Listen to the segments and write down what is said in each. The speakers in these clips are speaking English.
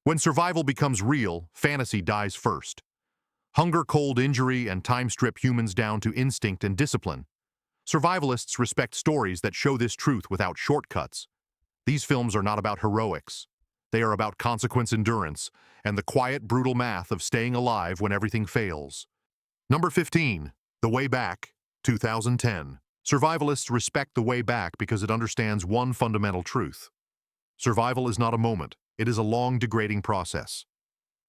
When survival becomes real, fantasy dies first. Hunger, cold, injury, and time strip humans down to instinct and discipline. Survivalists respect stories that show this truth without shortcuts. These films are not about heroics. They are about consequence endurance and the quiet, brutal math of staying alive when everything fails. Number 15. The Way Back, 2010. Survivalists respect The Way Back because it understands one fundamental truth. Survival is not a moment. It is a long, degrading process.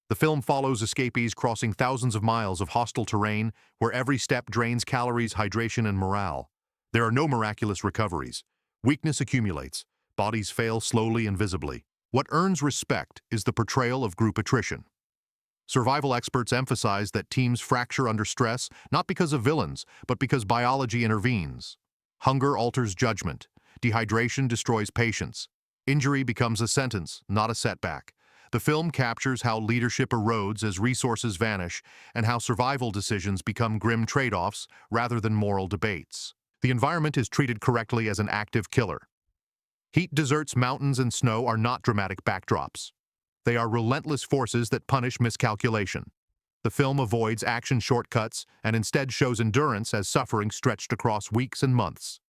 The film follows escapees crossing thousands of miles of hostile terrain where every step drains calories, hydration, and morale. There are no miraculous recoveries. Weakness accumulates. Bodies fail slowly and visibly. What earns respect is the portrayal of group attrition. Survival experts emphasize that teams fracture under stress not because of villains, but because biology intervenes. Hunger alters judgment. Dehydration destroys patience. Injury becomes a sentence, not a setback. The film captures how leadership erodes as resources vanish and how survival decisions become grim trade-offs rather than moral debates. The environment is treated correctly as an active killer. Heat, deserts, mountains, and snow are not dramatic backdrops. They are relentless forces that punish miscalculation. The film avoids action shortcuts and instead shows endurance as suffering stretched across weeks and months.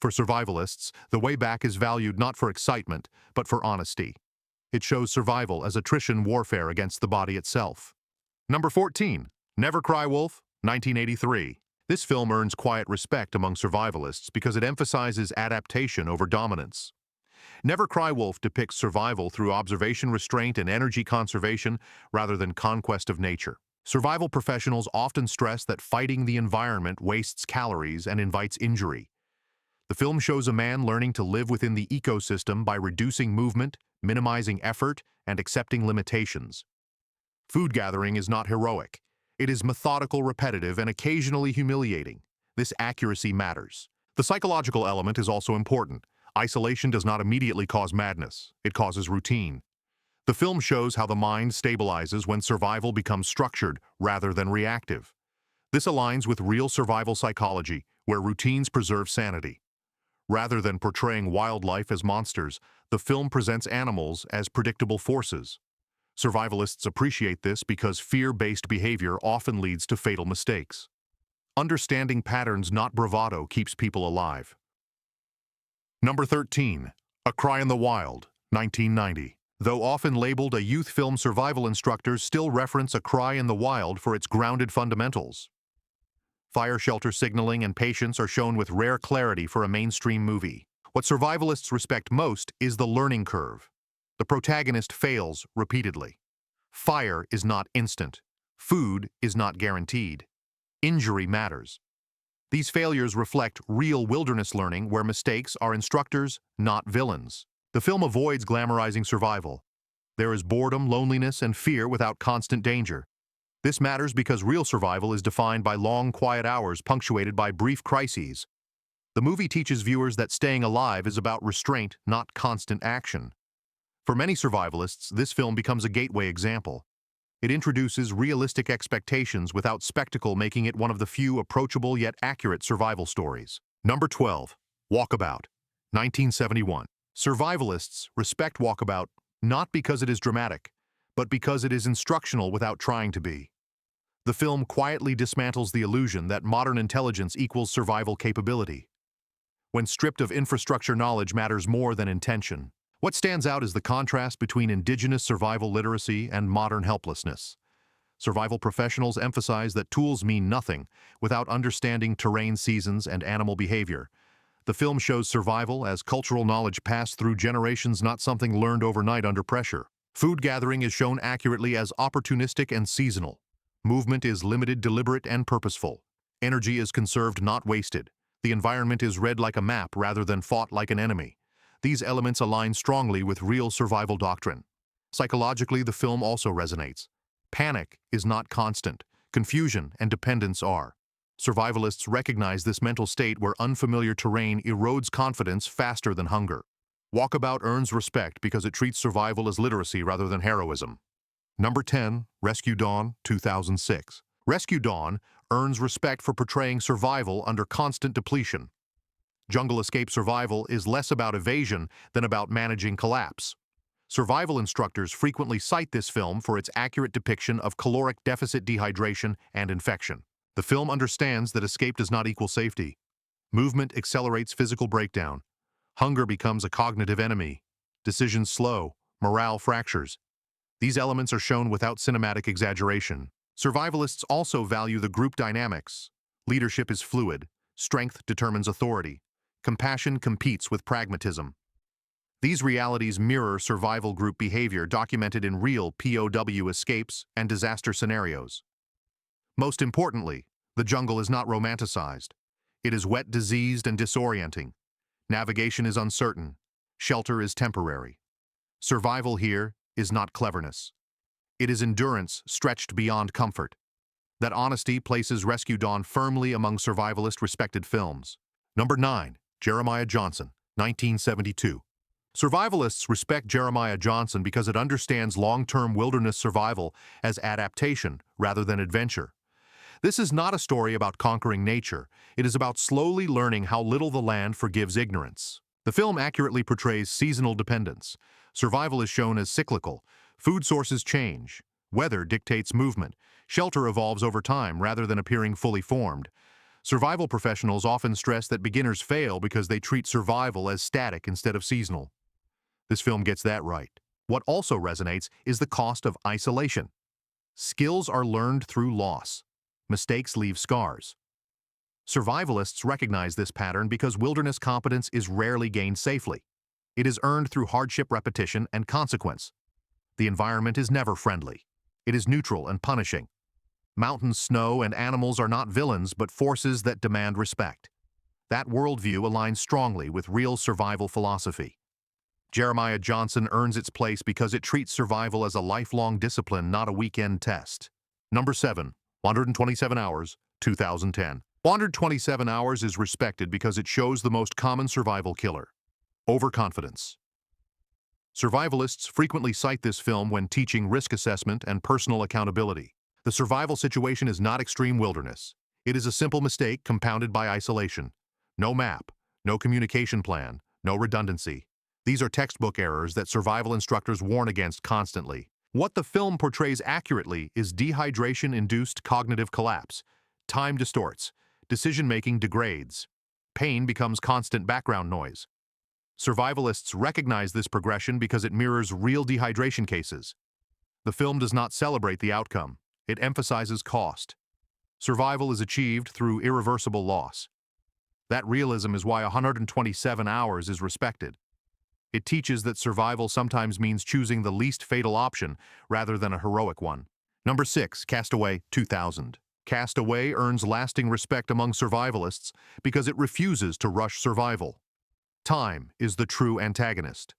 For survivalists, The Way Back is valued not for excitement, but for honesty. It shows survival as attrition warfare against the body itself. Number 14. Never Cry Wolf, 1983. This film earns quiet respect among survivalists because it emphasizes adaptation over dominance. Never Cry Wolf depicts survival through observation, restraint, and energy conservation rather than conquest of nature. Survival professionals often stress that fighting the environment wastes calories and invites injury. The film shows a man learning to live within the ecosystem by reducing movement, minimizing effort, and accepting limitations. Food gathering is not heroic. It is methodical, repetitive, and occasionally humiliating. This accuracy matters. The psychological element is also important. Isolation does not immediately cause madness. It causes routine. The film shows how the mind stabilizes when survival becomes structured rather than reactive. This aligns with real survival psychology, where routines preserve sanity. Rather than portraying wildlife as monsters, the film presents animals as predictable forces. Survivalists appreciate this because fear-based behavior often leads to fatal mistakes. Understanding patterns, not bravado, keeps people alive. Number 13. A Cry in the Wild, 1990. Though often labeled a youth film, survival instructors still reference A Cry in the Wild for its grounded fundamentals. Fire shelter signaling and patience are shown with rare clarity for a mainstream movie. What survivalists respect most is the learning curve. The protagonist fails repeatedly. Fire is not instant. Food is not guaranteed. Injury matters. These failures reflect real wilderness learning where mistakes are instructors, not villains. The film avoids glamorizing survival. There is boredom, loneliness, and fear without constant danger. This matters because real survival is defined by long, quiet hours punctuated by brief crises. The movie teaches viewers that staying alive is about restraint, not constant action. For many survivalists, this film becomes a gateway example. It introduces realistic expectations without spectacle, making it one of the few approachable yet accurate survival stories. Number 12. Walkabout, 1971. Survivalists respect Walkabout not because it is dramatic, but because it is instructional without trying to be. The film quietly dismantles the illusion that modern intelligence equals survival capability. When stripped of infrastructure, knowledge matters more than intention. What stands out is the contrast between indigenous survival literacy and modern helplessness. Survival professionals emphasize that tools mean nothing without understanding terrain, seasons, and animal behavior. The film shows survival as cultural knowledge passed through generations, not something learned overnight under pressure. Food gathering is shown accurately as opportunistic and seasonal. Movement is limited, deliberate, and purposeful. Energy is conserved, not wasted. The environment is read like a map rather than fought like an enemy. These elements align strongly with real survival doctrine. Psychologically, the film also resonates. Panic is not constant. Confusion and dependence are. Survivalists recognize this mental state where unfamiliar terrain erodes confidence faster than hunger. Walkabout earns respect because it treats survival as literacy rather than heroism. Number 10. Rescue Dawn, 2006. Rescue Dawn earns respect for portraying survival under constant depletion. Jungle escape survival is less about evasion than about managing collapse. Survival instructors frequently cite this film for its accurate depiction of caloric deficit dehydration and infection. The film understands that escape does not equal safety. Movement accelerates physical breakdown. Hunger becomes a cognitive enemy. Decisions slow. Morale fractures. These elements are shown without cinematic exaggeration. Survivalists also value the group dynamics. Leadership is fluid. Strength determines authority. Compassion competes with pragmatism. These realities mirror survival group behavior documented in real POW escapes and disaster scenarios. Most importantly, the jungle is not romanticized. It is wet, diseased, and disorienting. Navigation is uncertain. Shelter is temporary. Survival here is not cleverness. It is endurance stretched beyond comfort. That honesty places Rescue Dawn firmly among survivalist-respected films. Number 9. Jeremiah Johnson, 1972. Survivalists respect Jeremiah Johnson because it understands long-term wilderness survival as adaptation rather than adventure. This is not a story about conquering nature. It is about slowly learning how little the land forgives ignorance. The film accurately portrays seasonal dependence. Survival is shown as cyclical. Food sources change. Weather dictates movement. Shelter evolves over time rather than appearing fully formed. Survival professionals often stress that beginners fail because they treat survival as static instead of seasonal. This film gets that right. What also resonates is the cost of isolation. Skills are learned through loss. Mistakes leave scars. Survivalists recognize this pattern because wilderness competence is rarely gained safely. It is earned through hardship, repetition, and consequence. The environment is never friendly. It is neutral and punishing. Mountains, snow, and animals are not villains, but forces that demand respect. That worldview aligns strongly with real survival philosophy. Jeremiah Johnson earns its place because it treats survival as a lifelong discipline, not a weekend test. Number 7. 127 Hours, 2010. 127 Hours is respected because it shows the most common survival killer: overconfidence. Survivalists frequently cite this film when teaching risk assessment and personal accountability. The survival situation is not extreme wilderness. It is a simple mistake compounded by isolation. No map, no communication plan, no redundancy. These are textbook errors that survival instructors warn against constantly. What the film portrays accurately is dehydration-induced cognitive collapse. Time distorts. Decision-making degrades. Pain becomes constant background noise. Survivalists recognize this progression because it mirrors real dehydration cases. The film does not celebrate the outcome. It emphasizes cost. Survival is achieved through irreversible loss. That realism is why 127 Hours is respected. It teaches that survival sometimes means choosing the least fatal option rather than a heroic one. Number 6. Castaway, 2000. Castaway earns lasting respect among survivalists because it refuses to rush survival. Time is the true antagonist.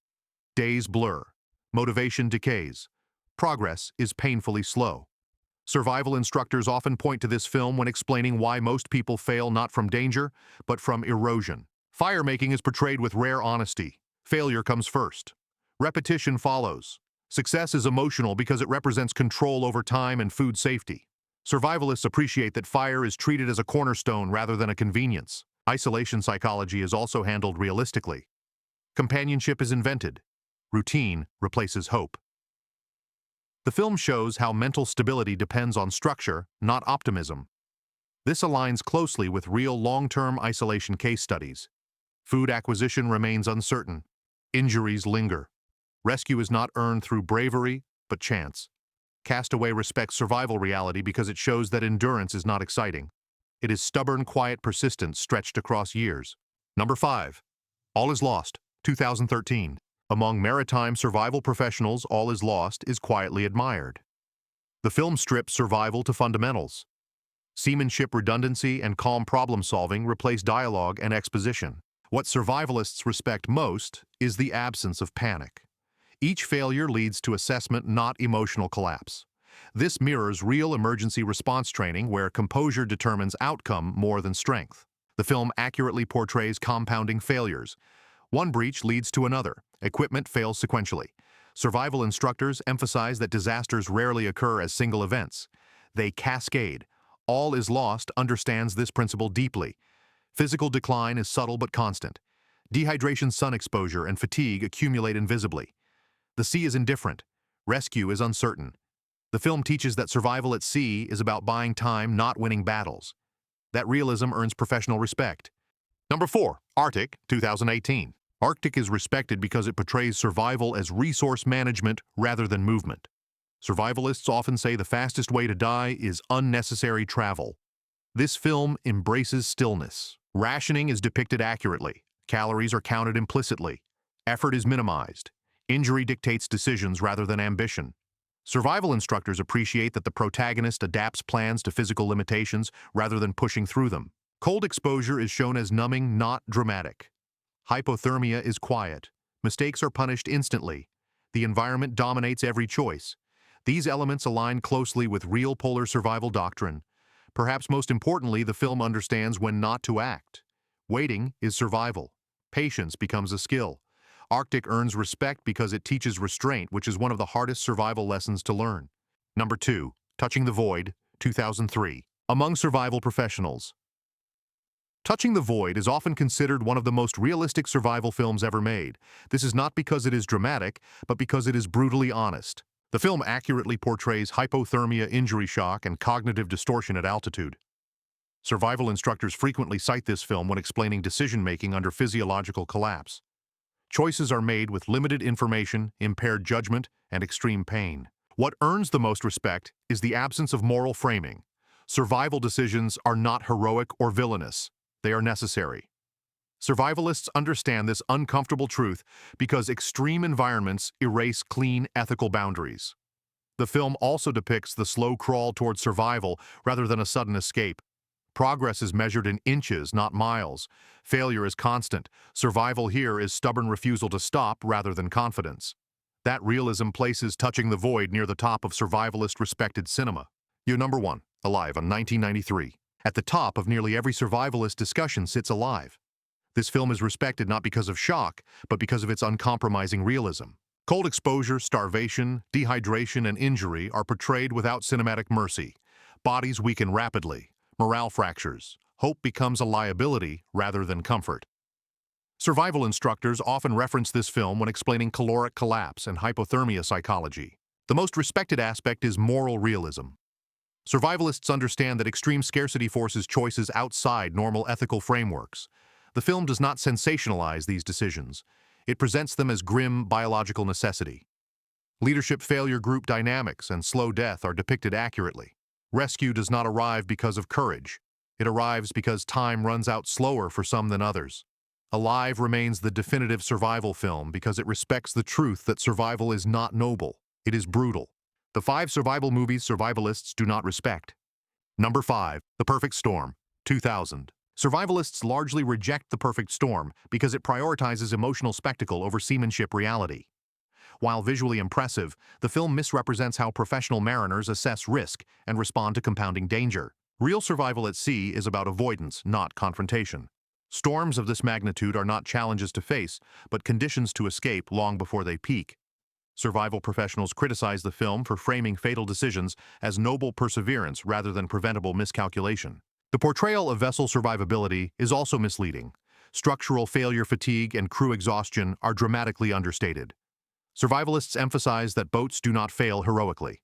Days blur. Motivation decays. Progress is painfully slow. Survival instructors often point to this film when explaining why most people fail not from danger, but from erosion. Fire-making is portrayed with rare honesty. Failure comes first. Repetition follows. Success is emotional because it represents control over time and food safety. Survivalists appreciate that fire is treated as a cornerstone rather than a convenience. Isolation psychology is also handled realistically. Companionship is invented. Routine replaces hope. The film shows how mental stability depends on structure, not optimism. This aligns closely with real long-term isolation case studies. Food acquisition remains uncertain. Injuries linger. Rescue is not earned through bravery, but chance. Castaway respects survival reality because it shows that endurance is not exciting. It is stubborn, quiet persistence stretched across years. Number 5. All is Lost, 2013. Among maritime survival professionals, All is Lost is quietly admired. The film strips survival to fundamentals. Seamanship redundancy and calm problem-solving replace dialogue and exposition. What survivalists respect most is the absence of panic. Each failure leads to assessment, not emotional collapse. This mirrors real emergency response training where composure determines outcome more than strength. The film accurately portrays compounding failures. One breach leads to another. Equipment fails sequentially. Survival instructors emphasize that disasters rarely occur as single events. They cascade. All is Lost understands this principle deeply. Physical decline is subtle but constant. Dehydration, sun exposure, and fatigue accumulate invisibly. The sea is indifferent. Rescue is uncertain. The film teaches that survival at sea is about buying time, not winning battles. That realism earns professional respect. Number 4, Arctic, 2018. Arctic is respected because it portrays survival as resource management rather than movement. Survivalists often say the fastest way to die is unnecessary travel. This film embraces stillness. Rationing is depicted accurately. Calories are counted implicitly. Effort is minimized. Injury dictates decisions rather than ambition. Survival instructors appreciate that the protagonist adapts plans to physical limitations rather than pushing through them. Cold exposure is shown as numbing, not dramatic. Hypothermia is quiet. Mistakes are punished instantly. The environment dominates every choice. These elements align closely with real polar survival doctrine. Perhaps most importantly, the film understands when not to act. Waiting is survival. Patience becomes a skill. Arctic earns respect because it teaches restraint, which is one of the hardest survival lessons to learn. Number 2, Touching the Void, 2003. Among survival professionals, Touching the Void is often considered one of the most realistic survival films ever made. This is not because it is dramatic, but because it is brutally honest. The film accurately portrays hypothermia, injury shock, and cognitive distortion at altitude. Survival instructors frequently cite this film when explaining decision-making under physiological collapse. Choices are made with limited information, impaired judgment, and extreme pain. What earns the most respect is the absence of moral framing. Survival decisions are not heroic or villainous. They are necessary. Survivalists understand this uncomfortable truth because extreme environments erase clean ethical boundaries. The film also depicts the slow crawl towards survival rather than a sudden escape. Progress is measured in inches, not miles. Failure is constant. Survival here is stubborn refusal to stop rather than confidence. That realism places Touching the Void near the top of survivalist respected cinema. Number 1, Alive on 1993. At the top of nearly every survivalist discussion sits Alive. This film is respected not because of shock, but because of its uncompromising realism. Cold exposure, starvation, dehydration, and injury are portrayed without cinematic mercy. Bodies weaken rapidly. Morale fractures. Hope becomes a liability rather than comfort. Survival instructors often reference this film when explaining caloric collapse and hypothermia psychology. The most respected aspect is moral realism. Survivalists understand that extreme scarcity forces choices outside normal ethical frameworks. The film does not sensationalize these decisions. It presents them as grim biological necessity. Leadership failure, group dynamics, and slow death are depicted accurately. Rescue does not arrive because of courage. It arrives because time runs out slower for some than others. Alive remains the definitive survival film because it respects the truth that survival is not noble. It is brutal. The 5 survival movies survivalists do not respect. Number 5, The Perfect Storm, 2000. Survivalists largely reject The Perfect Storm because it prioritizes emotional spectacle over seamanship reality. While visually impressive, the film misrepresents how professional mariners assess risk and respond to compounding danger. Real survival at sea is about avoidance, not confrontation. Storms of this magnitude are not challenges to face, but conditions to escape long before they peak. Survival professionals criticize the film for framing fatal decisions as noble perseverance rather than preventable miscalculation. The portrayal of vessel survivability is also misleading. Structural failure, fatigue, and crew exhaustion are dramatically understated. Survivalists emphasize that boats do not fail heroically.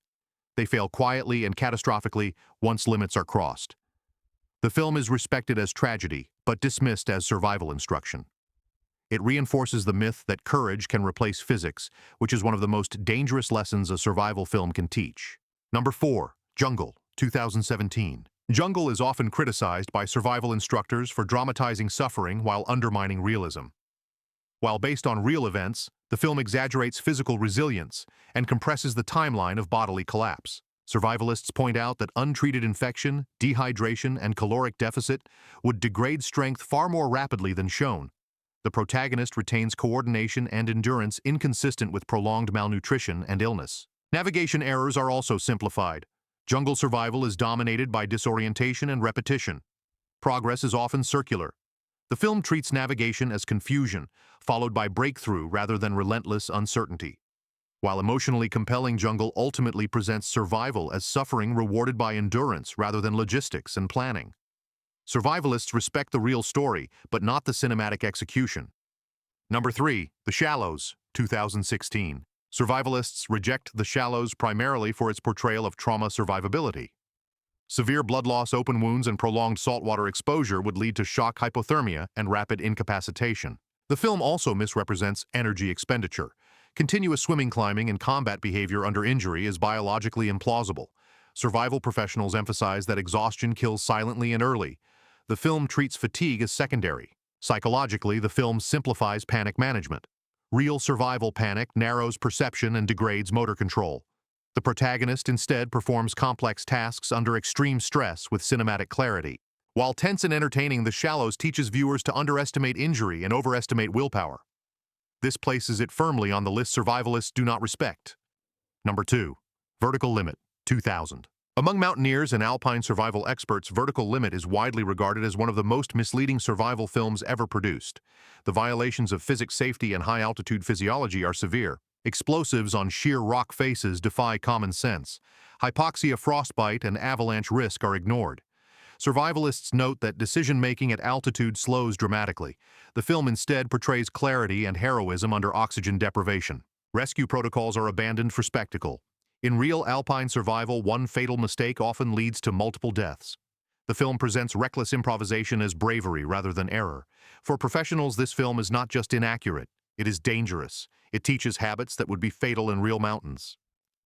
They fail quietly and catastrophically once limits are crossed. The film is respected as tragedy, but dismissed as survival instruction. It reinforces the myth that courage can replace physics, which is one of the most dangerous lessons a survival film can teach. Number 4, Jungle, 2017. Jungle is often criticized by survival instructors for dramatizing suffering while undermining realism. While based on real events, the film exaggerates physical resilience and compresses the timeline of bodily collapse. Survivalists point out that untreated infection, dehydration, and caloric deficit would degrade strength far more rapidly than shown. The protagonist retains coordination and endurance inconsistent with prolonged malnutrition and illness. Navigation errors are also simplified. Jungle survival is dominated by disorientation and repetition. Progress is often circular. The film treats navigation as confusion, followed by breakthrough rather than relentless uncertainty. While emotionally compelling, Jungle ultimately presents survival as suffering rewarded by endurance rather than logistics and planning. Survivalists respect the real story, but not the cinematic execution. Number 3, The Shallows, 2016. Survivalists reject The Shallows primarily for its portrayal of trauma survivability. Severe blood loss, open wounds, and prolonged saltwater exposure would lead to shock hypothermia and rapid incapacitation. The film also misrepresents energy expenditure. Continuous swimming, climbing, and combat behavior under injury is biologically implausible. Survival professionals emphasize that exhaustion kills silently and early. The film treats fatigue as secondary. Psychologically, the film simplifies panic management. Real survival panic narrows perception and degrades motor control. The protagonist instead performs complex tasks under extreme stress with cinematic clarity. While tense and entertaining, The Shallows teaches viewers to underestimate injury and overestimate willpower. This places it firmly on the list survivalists do not respect. Number 2. Vertical Limit, 2000. Among mountaineers and alpine survival experts, Vertical Limit is widely regarded as one of the most misleading survival films ever produced. The violations of physics, safety, and high-altitude physiology are severe. Explosives on sheer rock faces defy common sense. Hypoxia, frostbite, and avalanche risk are ignored. Survivalists note that decision-making at altitude slows dramatically. The film instead portrays clarity and heroism under oxygen deprivation. Rescue protocols are abandoned for spectacle. In real alpine survival, one fatal mistake often leads to multiple deaths. The film presents reckless improvisation as bravery rather than error. For professionals, this film is not just inaccurate, it is dangerous. It teaches habits that would be fatal in real mountains.